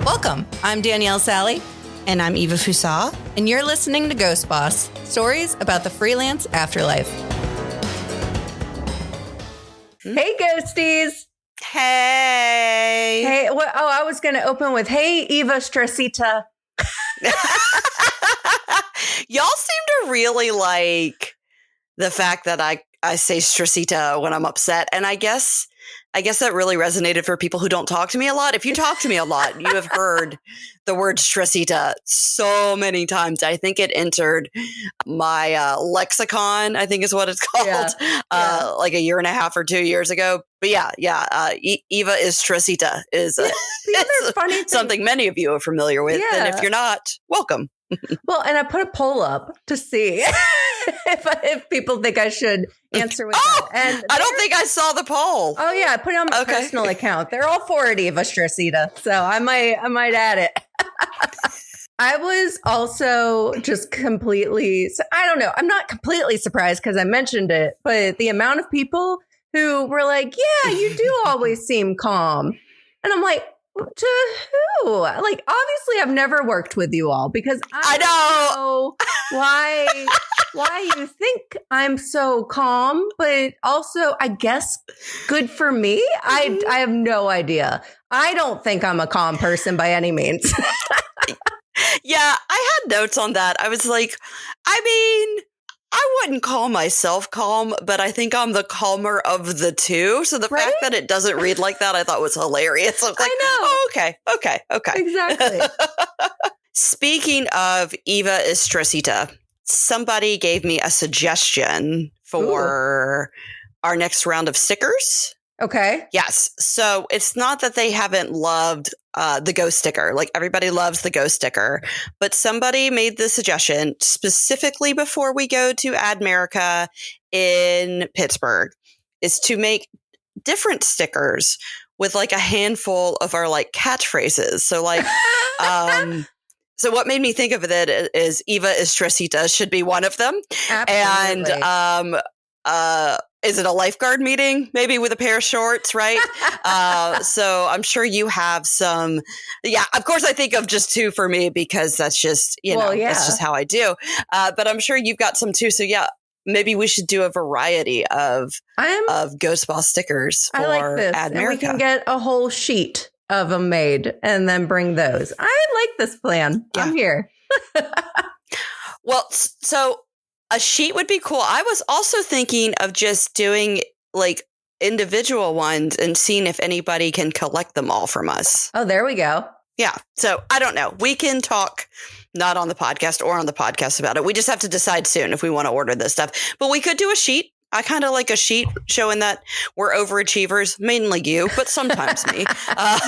Welcome. I'm Danielle Sally. And I'm Eva Fusaw. And you're listening to Ghost Boss, stories about the freelance afterlife. Hey, ghosties. Hey. Hey. I was going to open with, hey, Eva Stressita. Y'all seem to really like the fact that I say Stressita when I'm upset. And I guess that really resonated for people who don't talk to me a lot. If you talk to me a lot, you have heard the word Stressita so many times. I think it entered my lexicon, I think is what it's called, like a year and a half or 2 years ago. But Eva is Stressita is something many of you are familiar with. Yeah. And if you're not, welcome. Well, and I put a poll up to see if people think I should answer with that. And I don't think I saw the poll. Oh yeah, I put it on my personal account. They're all for it, Eva Stressita. So I might add it. I was also just completely, I don't know. I'm not completely surprised because I mentioned it, but the amount of people who were like, yeah, you do always seem calm. And I'm like, to who? Like, obviously, I've never worked with you all because I know why you think I'm so calm, but also, I guess, good for me. I have no idea. I don't think I'm a calm person by any means. Yeah, I had notes on that. I was like, I wouldn't call myself calm, but I think I'm the calmer of the two. So the fact that it doesn't read like that, I thought was hilarious. I was like, I know. Oh, okay. Exactly. Speaking of Eva is Stressita, somebody gave me a suggestion for our next round of stickers. Okay. Yes. So it's not that they haven't loved the ghost sticker. Like everybody loves the ghost sticker. But somebody made the suggestion specifically before we go to Admerica in Pittsburgh is to make different stickers with like a handful of our like catchphrases. So like, so what made me think of it is Eva is Stressita should be one of them. Absolutely. And is it a lifeguard meeting? Maybe with a pair of shorts, right? So I'm sure you have some. Yeah, of course I think of just two for me because that's just, that's just how I do. But I'm sure you've got some too. So yeah, maybe we should do a variety of Ghost Boss stickers for I like this. Admerica. And we can get a whole sheet of them made and then bring those. I like this plan. Yeah. I'm here. Well, so a sheet would be cool. I was also thinking of just doing like individual ones and seeing if anybody can collect them all from us. Oh, there we go. Yeah. So I don't know. We can talk not on the podcast or on the podcast about it. We just have to decide soon if we want to order this stuff. But we could do a sheet. I kind of like a sheet showing that we're overachievers, mainly you, but sometimes me.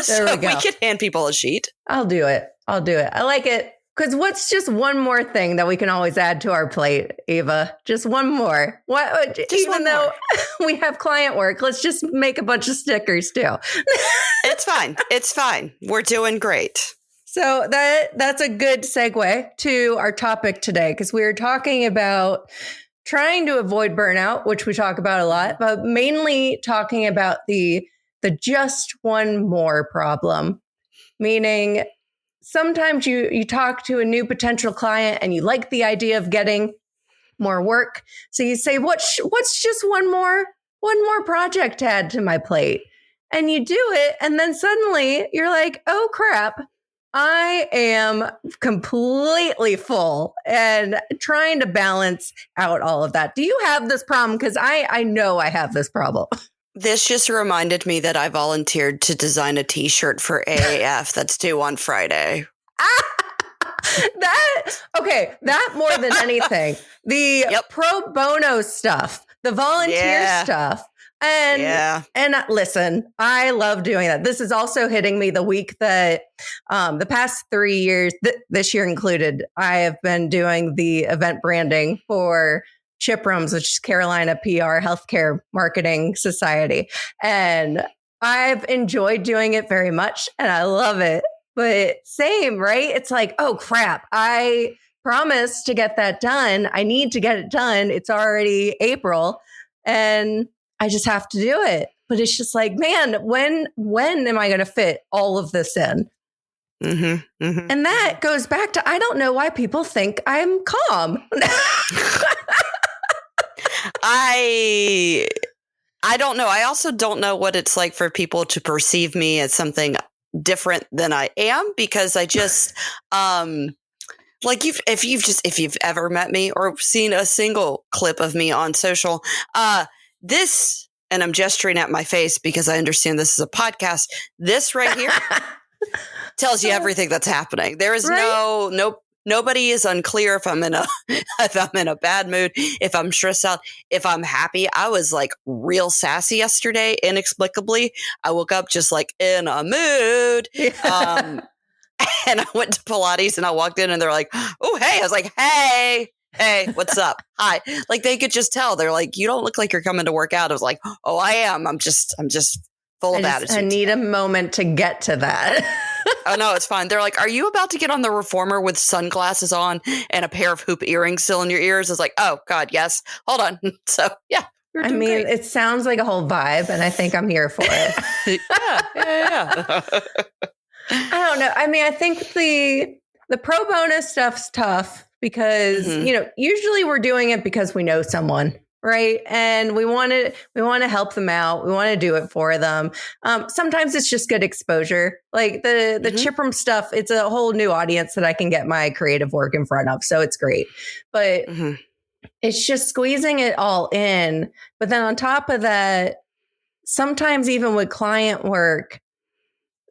So we could hand people a sheet. I'll do it. I like it. Because what's just one more thing that we can always add to our plate, Eva? Just one more. Even though we have client work, let's just make a bunch of stickers too. It's fine. We're doing great. So that's a good segue to our topic today, because we were talking about trying to avoid burnout, which we talk about a lot, but mainly talking about the just one more problem, meaning sometimes you talk to a new potential client and you like the idea of getting more work. So you say, what's just one more project to add to my plate? And you do it. And then suddenly you're like, oh crap, I am completely full and trying to balance out all of that. Do you have this problem? Because I know I have this problem. This just reminded me that I volunteered to design a T-shirt for AAF that's due on Friday. That more than anything, the pro bono stuff, the volunteer stuff. And listen, I love doing that. This is also hitting me the week that the past 3 years, this year included, I have been doing the event branding for CHIPRMS, which is Carolina PR Healthcare Marketing Society. And I've enjoyed doing it very much and I love it. But same, right? It's like, oh crap, I promised to get that done. I need to get it done. It's already April and I just have to do it. But it's just like, man, when am I going to fit all of this in? Mm-hmm, mm-hmm. And that goes back to, I don't know why people think I'm calm. I don't know. I also don't know what it's like for people to perceive me as something different than I am, because I just, like if you've ever met me or seen a single clip of me on social, this, and I'm gesturing at my face because I understand this is a podcast. This right here tells you everything that's happening. There is nobody is unclear if I'm in a if I'm in a bad mood, if I'm stressed out, if I'm happy. I was like real sassy yesterday, inexplicably. I woke up just like in a mood. Yeah. And I went to Pilates and I walked in and they're like, "Oh, hey." I was like, hey, what's up? Hi. Like they could just tell. They're like, "You don't look like you're coming to work out." I was like, "Oh, I am. I'm just full of attitude." I need a moment to get to that. Oh, no, it's fine. They're like, "Are you about to get on the reformer with sunglasses on and a pair of hoop earrings still in your ears?" I was like, "Oh, God, yes. Hold on." So, yeah. I mean, great. It sounds like a whole vibe, and I think I'm here for it. Yeah. I don't know. I mean, I think the pro bono stuff's tough because, usually we're doing it because we know someone, right? And we want to help them out. We want to do it for them. Sometimes it's just good exposure. Like the Chipram stuff, it's a whole new audience that I can get my creative work in front of. So it's great. But it's just squeezing it all in. But then on top of that, sometimes even with client work,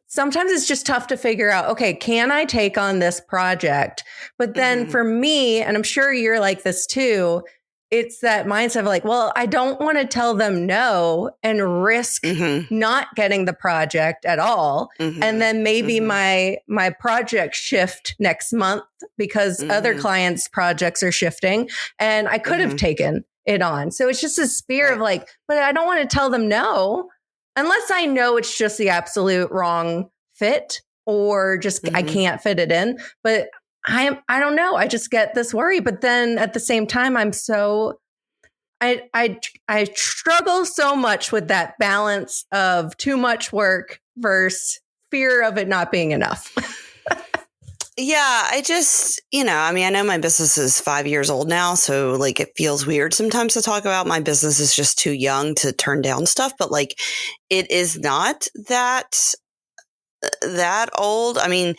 sometimes it's just tough to figure out, okay, can I take on this project? But then for me, and I'm sure you're like this too, it's that mindset of like, well, I don't want to tell them no and risk not getting the project at all. And then maybe my project shift next month because other clients' projects are shifting and I could have taken it on. So it's just this fear of like, but I don't want to tell them no. Unless I know it's just the absolute wrong fit or just I can't fit it in. But I don't know. I just get this worry. But then at the same time, I struggle so much with that balance of too much work versus fear of it not being enough. Yeah, I just, I mean, I know my business is 5 years old now, so like it feels weird sometimes to talk about my business is just too young to turn down stuff, but like it is not that old. I mean,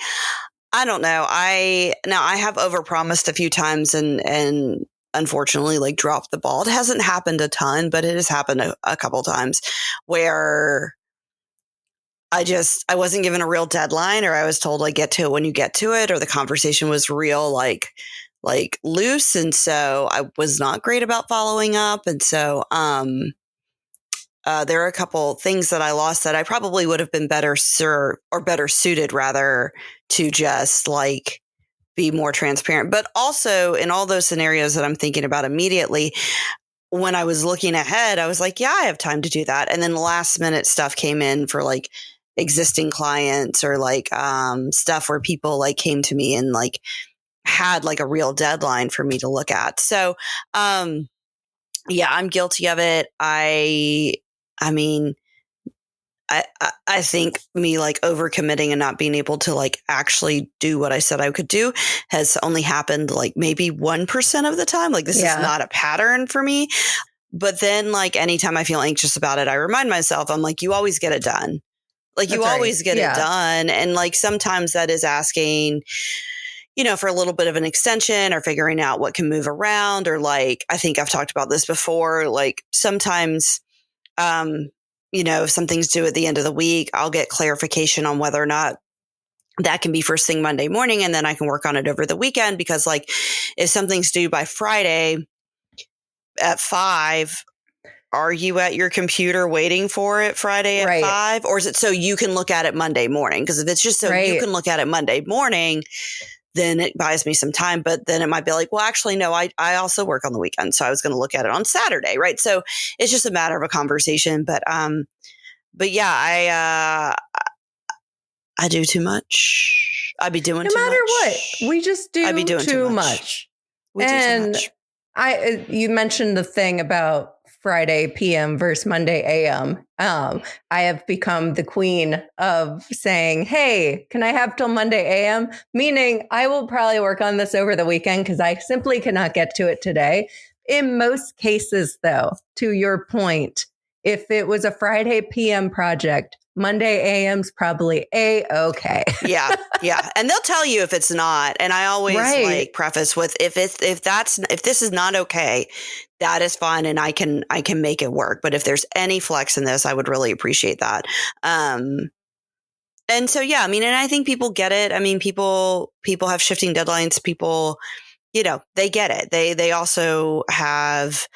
I don't know. I have overpromised a few times and unfortunately like dropped the ball. It hasn't happened a ton, but it has happened a couple times where I wasn't given a real deadline, or I was told like get to it when you get to it, or the conversation was real like loose. And so I was not great about following up. And so there are a couple things that I lost that I probably would have been better suited rather to just like be more transparent. But also in all those scenarios that I'm thinking about immediately, when I was looking ahead, I was like, yeah, I have time to do that. And then the last minute stuff came in for like existing clients or like stuff where people like came to me and like had like a real deadline for me to look at. So yeah, I'm guilty of it. I mean, I think me like overcommitting and not being able to like actually do what I said I could do has only happened like maybe 1% of the time. Like this is not a pattern for me. But then like anytime I feel anxious about it, I remind myself, I'm like, you always get it done. Like you always get it done. And like sometimes that is asking, for a little bit of an extension or figuring out what can move around, or like, I think I've talked about this before. Like sometimes, if something's due at the end of the week, I'll get clarification on whether or not that can be first thing Monday morning. And then I can work on it over the weekend, because like if something's due by Friday at 5, are you at your computer waiting for it Friday at 5? Or is it so you can look at it Monday morning? Because if it's just so you can look at it Monday morning, then it buys me some time. But then it might be like, well, actually, no, I also work on the weekend. So I was going to look at it on Saturday. Right. So it's just a matter of a conversation. But yeah, I do too much. I'd be doing too much. No matter what, we just do I'd be doing too much. We do too much. You mentioned the thing about Friday PM versus Monday AM. I have become the queen of saying, hey, can I have till Monday AM? Meaning I will probably work on this over the weekend because I simply cannot get to it today. In most cases, though, to your point, if it was a Friday PM project, Monday AM's probably A-okay. Yeah. And they'll tell you if it's not. And I always like preface with if this is not okay, that is fine and I can make it work. But if there's any flex in this, I would really appreciate that. And so yeah, I mean, and I think people get it. I mean, people have shifting deadlines. People, they get it. They also have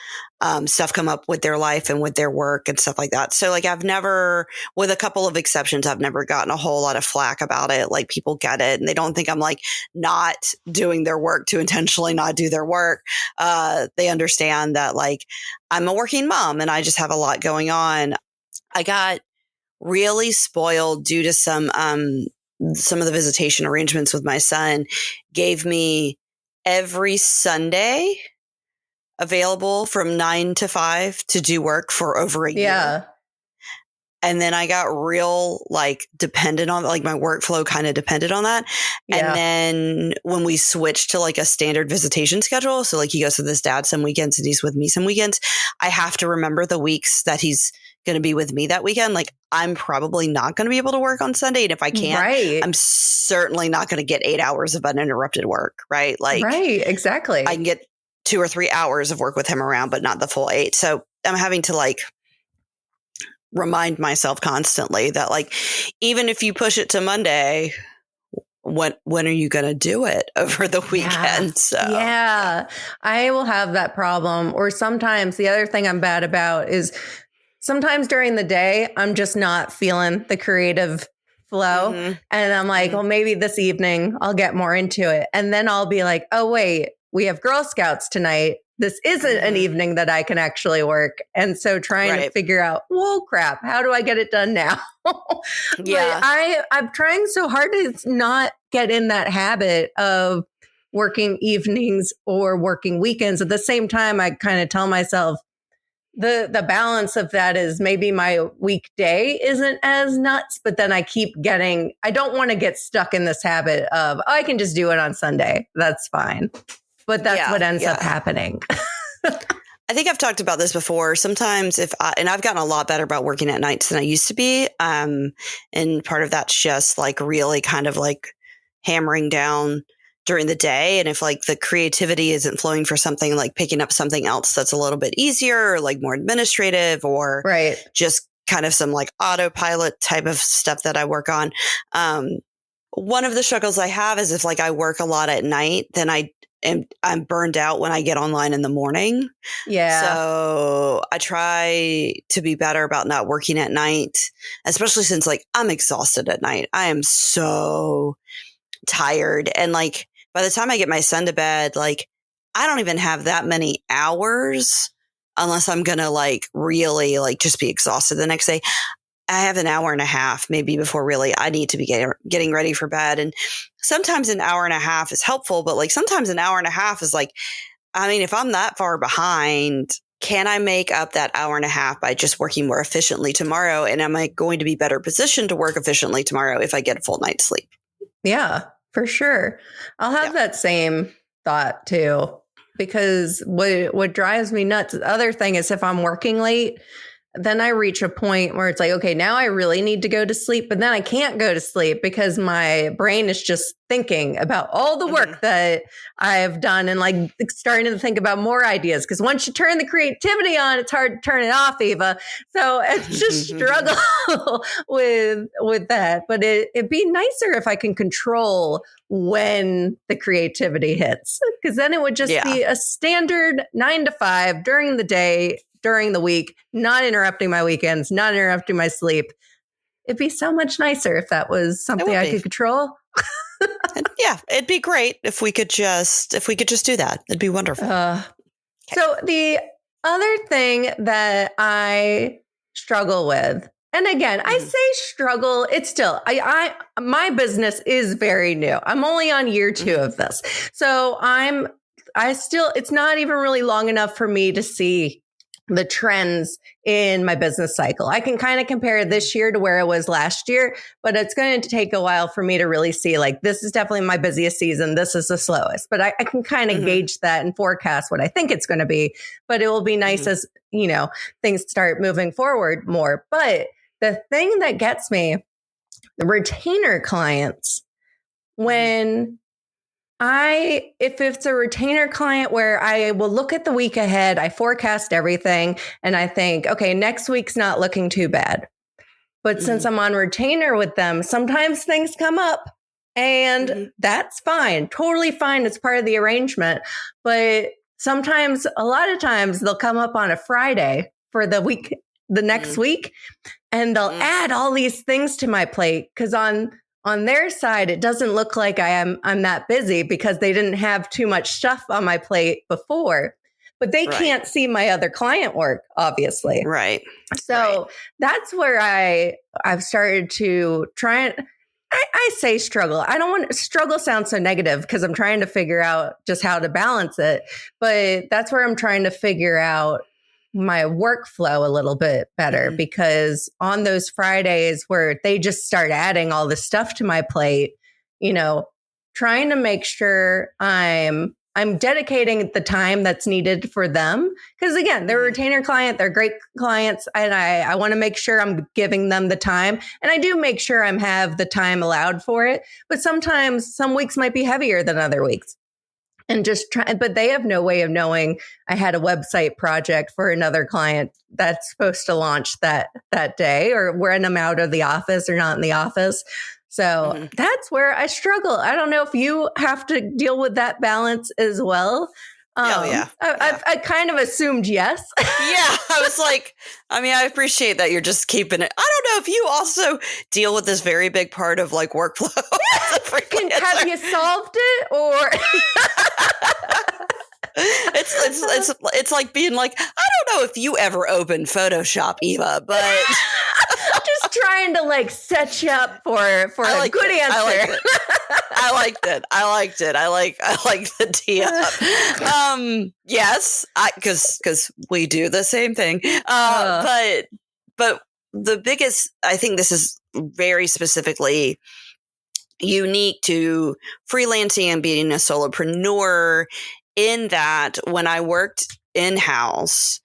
stuff come up with their life and with their work and stuff like that. So like I've never, with a couple of exceptions, I've never gotten a whole lot of flack about it. Like people get it and they don't think I'm like not doing their work to intentionally not do their work. They understand that like I'm a working mom and I just have a lot going on. I got really spoiled due to some of the visitation arrangements with my son gave me every Sunday available from 9 to 5 to do work for over a year. And then I got real like dependent on like my workflow kind of depended on that. Yeah. And then when we switched to like a standard visitation schedule, so like he goes with his dad some weekends and he's with me some weekends, I have to remember the weeks that he's going to be with me that weekend. Like I'm probably not going to be able to work on Sunday. And if I can't, I'm certainly not going to get 8 hours of uninterrupted work. Right. Like, exactly. I can get 2 or 3 hours of work with him around, but not the full 8. So I'm having to like remind myself constantly that like, even if you push it to Monday, when are you going to do it over the weekend? So I will have that problem. Or sometimes the other thing I'm bad about is sometimes during the day, I'm just not feeling the creative flow. Mm-hmm. And I'm like, well, maybe this evening I'll get more into it. And then I'll be like, oh, wait, we have Girl Scouts tonight. This isn't an evening that I can actually work. And so trying to figure out, whoa, crap, how do I get it done now? I'm trying so hard to not get in that habit of working evenings or working weekends. At the same time, I kind of tell myself, the balance of that is maybe my weekday isn't as nuts, but then I don't want to get stuck in this habit of, I can just do it on Sunday. That's fine. But that's what ends up happening. I think I've talked about this before. Sometimes and I've gotten a lot better about working at nights than I used to be. And part of that's just like really kind of like hammering down during the day. And if like the creativity isn't flowing for something, like picking up something else that's a little bit easier or like more administrative or just kind of some like autopilot type of stuff that I work on. One of the struggles I have is if like I work a lot at night, then I'm burned out when I get online in the morning. Yeah. So I try to be better about not working at night, especially since like I'm exhausted at night. I am so tired. And like by the time I get my son to bed, like I don't even have that many hours unless I'm going to like really like just be exhausted the next day. I have an hour and a half maybe before really I need to be getting ready for bed. And sometimes an hour and a half is helpful, but like sometimes an hour and a half is like, I mean, if I'm that far behind, can I make up that hour and a half by just working more efficiently tomorrow? And am I going to be better positioned to work efficiently tomorrow if I get a full night's sleep? Yeah, for sure. I'll have that same thought too, because what drives me nuts, the other thing is if I'm working late, then I reach a point where it's like, okay, now I really need to go to sleep, but then I can't go to sleep because my brain is just thinking about all the work that I have done and like starting to think about more ideas. Because once you turn the creativity on, it's hard to turn it off, Eva. So it's just struggle with that. But it'd be nicer if I can control when the creativity hits, because then it would just be a standard 9 to 5 during the day, during the week, not interrupting my weekends, not interrupting my sleep. It'd be so much nicer if that was something I could control. It'd be great if we could just do that. It'd be wonderful. So the other thing that I struggle with, and again, I say struggle, it's still, my business is very new. I'm only on year 2 of this. So it's not even really long enough for me to see the trends in my business cycle. I can kind of compare this year to where it was last year, but it's going to take a while for me to really see like, this is definitely my busiest season. This is the slowest, but I can kind of gauge that and forecast what I think it's going to be, but it will be nice as, you know, things start moving forward more. But the thing that gets me, the retainer clients, when if it's a retainer client where I will look at the week ahead, I forecast everything and I think, okay, next week's not looking too bad. But since I'm on retainer with them, sometimes things come up and that's fine, totally fine. It's part of the arrangement. But sometimes, a lot of times they'll come up on a Friday for the week, the next week, and they'll add all these things to my plate because on their side, it doesn't look like I'm that busy because they didn't have too much stuff on my plate before, but they can't see my other client work, obviously. Right. So that's where I've started to try and I say struggle. I don't want struggle sounds so negative because I'm trying to figure out just how to balance it, but that's where I'm trying to figure out my workflow a little bit better because on those Fridays where they just start adding all this stuff to my plate, you know, trying to make sure I'm dedicating the time that's needed for them. Because again, they're a retainer client, they're great clients, and I want to make sure I'm giving them the time. And I do make sure I have the time allowed for it. But sometimes some weeks might be heavier than other weeks. And just try, but they have no way of knowing I had a website project for another client that's supposed to launch that day, or when I'm out of the office or not in the office. So that's where I struggle. I don't know if you have to deal with that balance as well. I kind of assumed yes. I was like, I mean, I appreciate that you're just keeping it. I don't know if you also deal with this very big part of like workflow. Have you solved it or? It's like being like, I don't know if you ever opened Photoshop, Eva, but just trying to like set you up for a good answer. I liked it. I like the tee up. Yes, because we do the same thing. But the biggest, I think this is very specifically unique to freelancing and being a solopreneur, in that when I worked in-house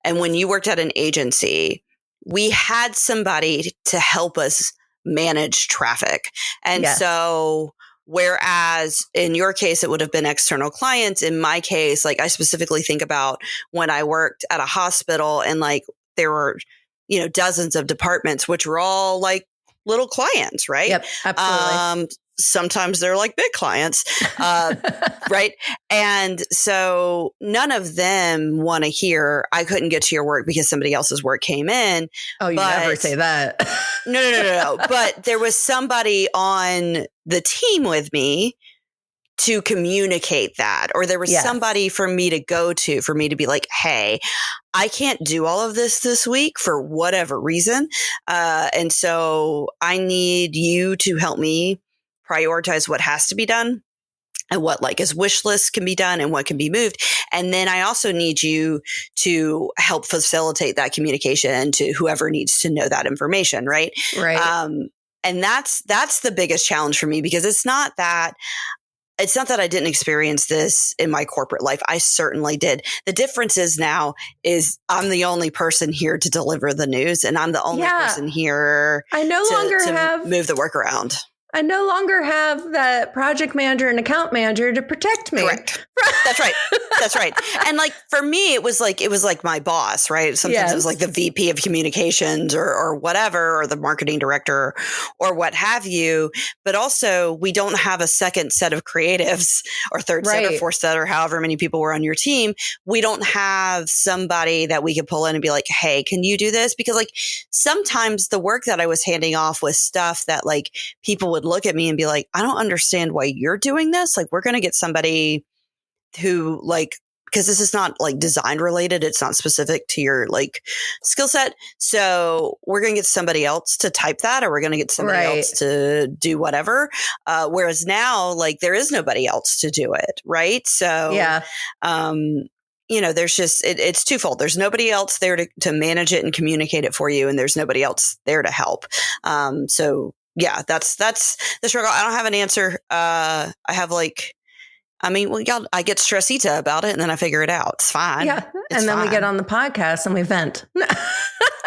and when you worked at an agency, we had somebody to help us manage traffic. And so whereas in your case, it would have been external clients, in my case, like I specifically think about when I worked at a hospital and like there were, you know, dozens of departments, which were all like little clients, right? Yep, absolutely. Sometimes they're like big clients, right? And so none of them want to hear, I couldn't get to your work because somebody else's work came in. Oh, you never say that. No. But there was somebody on the team with me to communicate that, or there was somebody for me to go to, for me to be like, hey, I can't do all of this week for whatever reason. And so I need you to help me prioritize what has to be done and what like as wish lists can be done and what can be moved. And then I also need you to help facilitate that communication to whoever needs to know that information. Right. Right. And that's the biggest challenge for me, because it's not that I didn't experience this in my corporate life. I certainly did. The difference is now is I'm the only person here to deliver the news, and I'm the only person here to move the work around. I no longer have that project manager and account manager to protect me. Correct. That's right. That's right. And like, for me, it was like my boss, right? Sometimes it was like the VP of communications or whatever, or the marketing director or what have you. But also we don't have a second set of creatives or third set or fourth set or however many people were on your team. We don't have somebody that we could pull in and be like, hey, can you do this? Because like sometimes the work that I was handing off was stuff that like people would look at me and be like, I don't understand why you're doing this. Like, we're going to get somebody who like, because this is not like design related. It's not specific to your like skill set. So we're going to get somebody else to type that, or we're going to get somebody else to do whatever. Whereas now, like, there is nobody else to do it. Right. So, there's just, it's twofold. There's nobody else there to manage it and communicate it for you. And there's nobody else there to help. So yeah, that's the struggle. I don't have an answer. I have I get stressita about it and then I figure it out. It's fine. Yeah. And then we get on the podcast and we vent.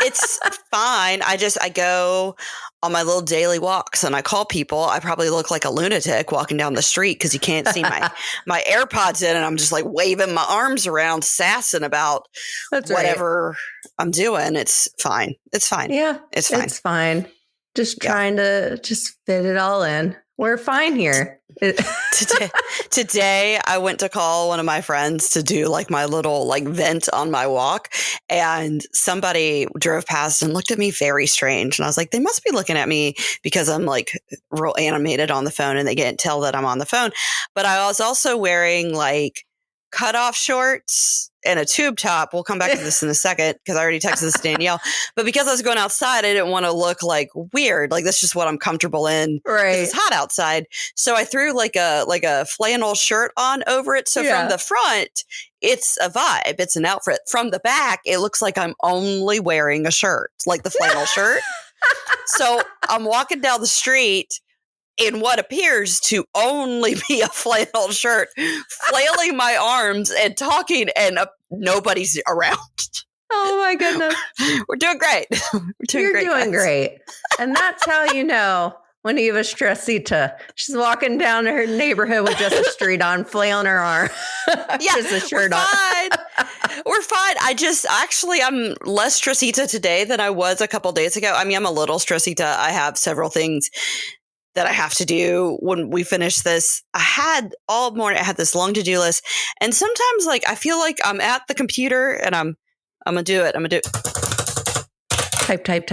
It's fine. I go on my little daily walks and I call people. I probably look like a lunatic walking down the street because you can't see my AirPods in, and I'm just like waving my arms around, sassing about whatever I'm doing. It's fine. It's fine. Yeah. It's fine. It's fine. Just trying to just fit it all in. We're fine here. Today, I went to call one of my friends to do like my little vent on my walk, and somebody drove past and looked at me very strange. And I was like, they must be looking at me because I'm real animated on the phone and they can't tell that I'm on the phone. But I was also wearing cutoff shorts and a tube top. We'll come back to this in a second because I already texted this to Danielle. But because I was going outside, I didn't want to look weird. That's just what I'm comfortable in. Right. It's hot outside. So I threw a flannel shirt on over it. So from the front, it's a vibe. It's an outfit. From the back, it looks like I'm only wearing a shirt, like the flannel shirt. So I'm walking down the street in what appears to only be a flannel shirt, flailing my arms and talking, and nobody's around. Oh my goodness. We're doing great. You're doing great. And that's how you know when Eva's stressita. She's walking down her neighborhood with just a street on, flailing her arm. Yeah, just a shirt on. We're fine. I'm less stressita today than I was a couple days ago. I mean, I'm a little stressita. I have several things that I have to do when we finish this. I had all morning, I had this long to-do list. And sometimes I feel like I'm at the computer and I'm going to do it. Type.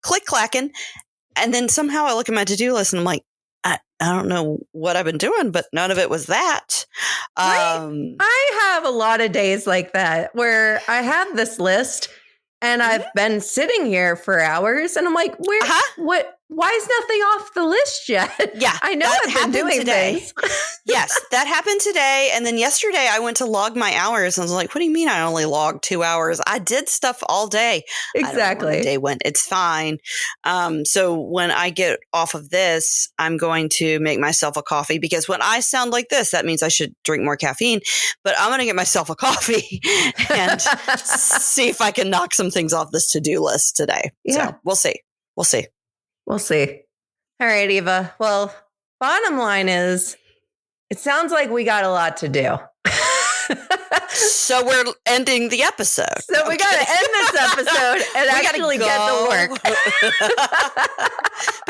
Click clacking. And then somehow I look at my to-do list and I'm like, I don't know what I've been doing, but none of it was that. I have a lot of days like that where I have this list and I've been sitting here for hours and I'm like, why is nothing off the list yet? Yeah. I know I've been doing today. things. Yes, that happened today. And then yesterday I went to log my hours and I was like, what do you mean I only logged 2 hours? I did stuff all day. Exactly. I don't know where the day went. It's fine. So when I get off of this, I'm going to make myself a coffee, because when I sound like this, that means I should drink more caffeine. But I'm going to get myself a coffee and see if I can knock some things off this to-do list today. Yeah. So we'll see. We'll see. All right, Eva. Well, bottom line is, it sounds like we got a lot to do. So we're ending the episode. So we got to end this episode and actually get to work.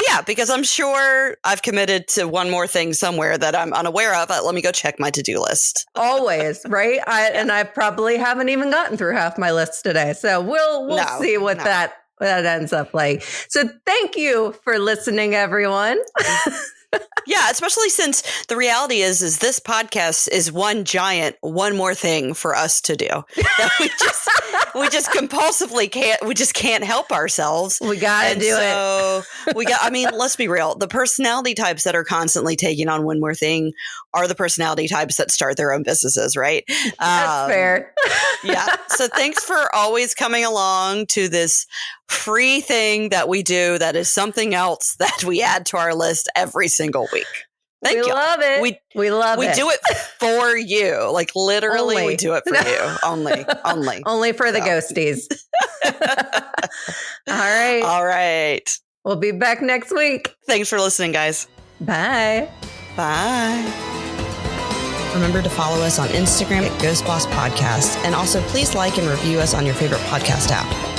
Yeah, because I'm sure I've committed to one more thing somewhere that I'm unaware of. Let me go check my to-do list. Always, right? And I probably haven't even gotten through half my list today. So we'll see what that ends up like. So thank you for listening, everyone. Yeah, especially since the reality is this podcast is one more thing for us to do. That we just compulsively can't help ourselves. We got to do it. Let's be real. The personality types that are constantly taking on one more thing are the personality types that start their own businesses, right? That's fair. Yeah. So thanks for always coming along to this free thing that we do that is something else that we add to our list every single week. Thank you. We love it. We love it. We do it for you. Literally, we do it for you. Only. Only for the ghosties. All right. We'll be back next week. Thanks for listening, guys. Bye. Remember to follow us on Instagram at Ghost Boss Podcast. And also please like and review us on your favorite podcast app.